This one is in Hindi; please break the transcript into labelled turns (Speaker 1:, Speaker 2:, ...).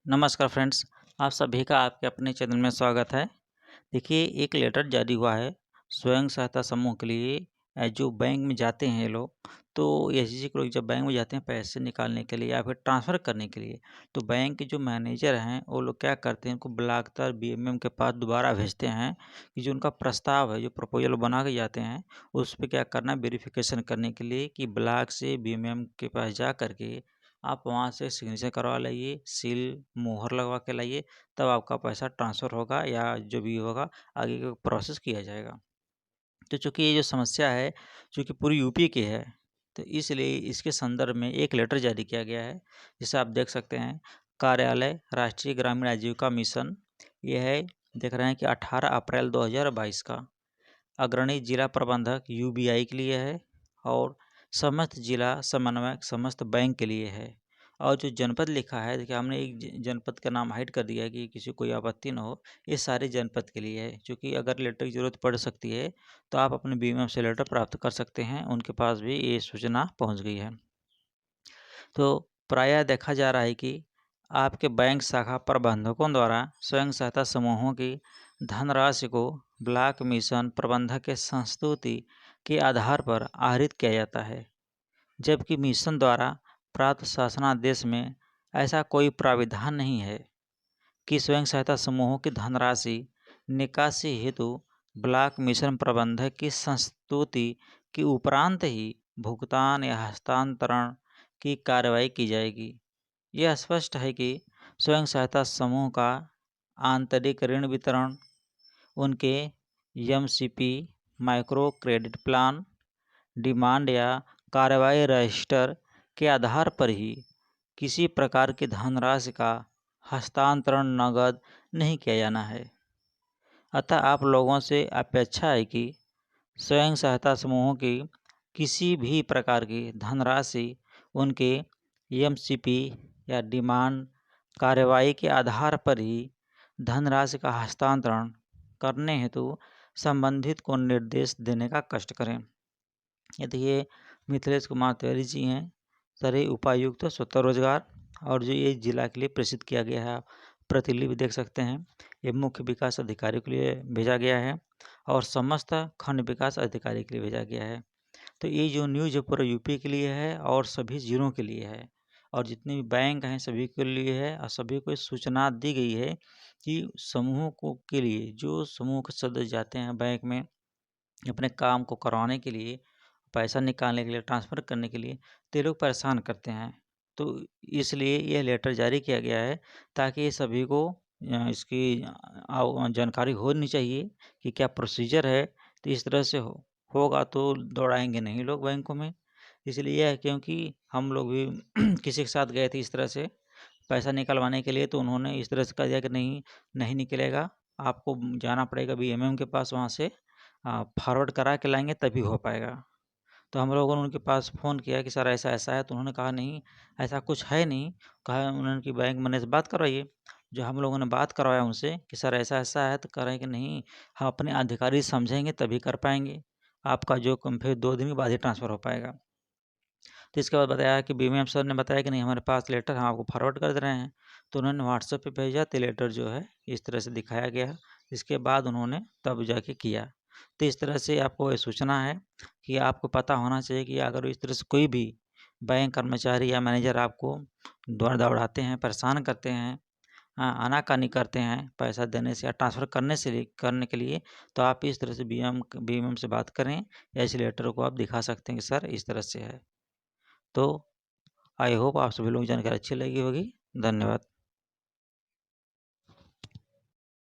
Speaker 1: नमस्कार फ्रेंड्स, आप सभी का आपके अपने चैनल में स्वागत है। देखिए, एक लेटर जारी हुआ है स्वयं सहायता समूह के लिए। जो बैंक में जाते हैं ये लोग, तो एसएचजी के लोग जब बैंक में जाते हैं पैसे निकालने के लिए या फिर ट्रांसफ़र करने के लिए, तो बैंक के जो मैनेजर हैं वो लोग क्या करते हैं, उनको बुलाकर बीएमएम के पास दोबारा भेजते हैं कि जो उनका प्रस्ताव है, जो प्रपोजल बना के जाते हैं, उस पे क्या करना है वेरिफ़िकेशन करने के लिए कि ब्लॉक से बीएमएम के पास जा कर के आप वहाँ से सिग्नेचर करवा लाइए, सील, मुहर लगवा के लाइए, तब आपका पैसा ट्रांसफ़र होगा या जो भी होगा आगे का प्रोसेस किया जाएगा। तो चूँकि ये जो समस्या है, चूँकि पूरी यूपी की है, तो इसलिए इसके संदर्भ में एक लेटर जारी किया गया है, जिसे आप देख सकते हैं, कार्यालय राष्ट्रीय ग्रामीण आजीविका मिशन। ये है, देख रहे हैं कि 18 अप्रैल 2022 का। अग्रणी जिला प्रबंधक यूबीआई के लिए है और समस्त जिला समन्वयक समस्त बैंक के लिए है। और जो जनपद लिखा है, देखिए हमने एक जनपद का नाम हाइड कर दिया है कि किसी को कोई आपत्ति ना हो। ये सारे जनपद के लिए है, क्योंकि अगर लेटर की ज़रूरत पड़ सकती है तो आप अपने बीएमएम से लेटर प्राप्त कर सकते हैं। उनके पास भी ये सूचना पहुंच गई है। तो प्रायः देखा जा रहा है कि आपके बैंक शाखा प्रबंधकों द्वारा स्वयं सहायता समूहों की धनराशि को ब्लॉक मिशन प्रबंधक के संस्तुति के आधार पर आहरित किया जाता है, जबकि मिशन द्वारा प्राप्त शासनादेश में ऐसा कोई प्राविधान नहीं है कि स्वयं सहायता समूहों की धनराशि निकासी हेतु ब्लॉक मिशन प्रबंधक की संस्तुति के उपरांत ही भुगतान या हस्तांतरण की कार्रवाई की जाएगी। यह स्पष्ट है कि स्वयं सहायता समूह का आंतरिक ऋण वितरण उनके MCP, micro credit plan, demand या कार्रवाई रजिस्टर के आधार पर ही किसी प्रकार की धनराशि का हस्तांतरण नकद नहीं किया जाना है। अतः आप लोगों से अपेक्षा है कि स्वयं सहायता समूहों की किसी भी प्रकार की धनराशि उनके एमसीपी या डिमांड कार्रवाई के आधार पर ही धनराशि का हस्तांतरण करने हेतु संबंधित को निर्देश देने का कष्ट करें। ये देखिए, मिथिलेश कुमार तिवारी जी हैं, सरे उपायुक्त स्वतः रोजगार, और जो ये जिला के लिए प्रेषित किया गया है, आप प्रतिलिपि देख सकते हैं। ये मुख्य विकास अधिकारी के लिए भेजा गया है और समस्त खंड विकास अधिकारी के लिए भेजा गया है। तो ये जो न्यूज़ है पूरा यूपी के लिए है और सभी ज़िलों के लिए है, और जितने भी बैंक हैं सभी के लिए है, और सभी को सूचना दी गई है कि समूह को के लिए जो समूह के सदस्य जाते हैं बैंक में अपने काम को करवाने के लिए, पैसा निकालने के लिए, ट्रांसफ़र करने के लिए, तो ये लोग परेशान करते हैं। तो इसलिए यह लेटर जारी किया गया है ताकि सभी को इसकी जानकारी होनी चाहिए कि क्या प्रोसीजर है। तो इस तरह से होगा तो दौड़ाएँगे नहीं लोग बैंकों में। इसलिए यह है, क्योंकि हम लोग भी किसी के साथ गए थे इस तरह से पैसा निकलवाने के लिए, तो उन्होंने इस तरह से कह दिया कि नहीं, नहीं निकलेगा, आपको जाना पड़ेगा बीएमएम के पास, वहाँ से फॉरवर्ड करा के लाएँगे तभी हो पाएगा। तो हम लोगों ने उनके पास फ़ोन किया कि सर ऐसा-ऐसा है, तो उन्होंने कहा नहीं, ऐसा कुछ है नहीं। कहा उन्होंने कि बैंक मैनेजर से बात करवाइए। जो हम लोगों ने बात करवाया उनसे कि सर ऐसा-ऐसा है, तो कह रहे हैं कि नहीं, हम अपने अधिकारी समझेंगे तभी कर पाएँगे। आपका जो कम फिर 2 दिन के बाद ही ट्रांसफ़र हो पाएगा। तो इसके बाद बताया कि बीएमएम सर ने बताया कि नहीं, हमारे पास लेटर हम आपको फॉरवर्ड कर दे रहे हैं। तो उन्होंने व्हाट्सएप पे भेजा, तो लेटर जो है इस तरह से दिखाया गया। इसके बाद उन्होंने तब जाके किया। तो इस तरह से आपको ये सूचना है कि आपको पता होना चाहिए कि अगर इस तरह से कोई भी बैंक कर्मचारी या मैनेजर आपको दौड़ाते हैं, परेशान करते हैं, आनाकानी करते हैं पैसा देने से या ट्रांसफ़र करने के लिए, तो आप इस तरह से बीएमएम से बात करें या इस लेटर को आप दिखा सकते हैं कि सर इस तरह से है। तो आई होप आप सभी लोगों को जानकारी अच्छी लगी होगी। धन्यवाद।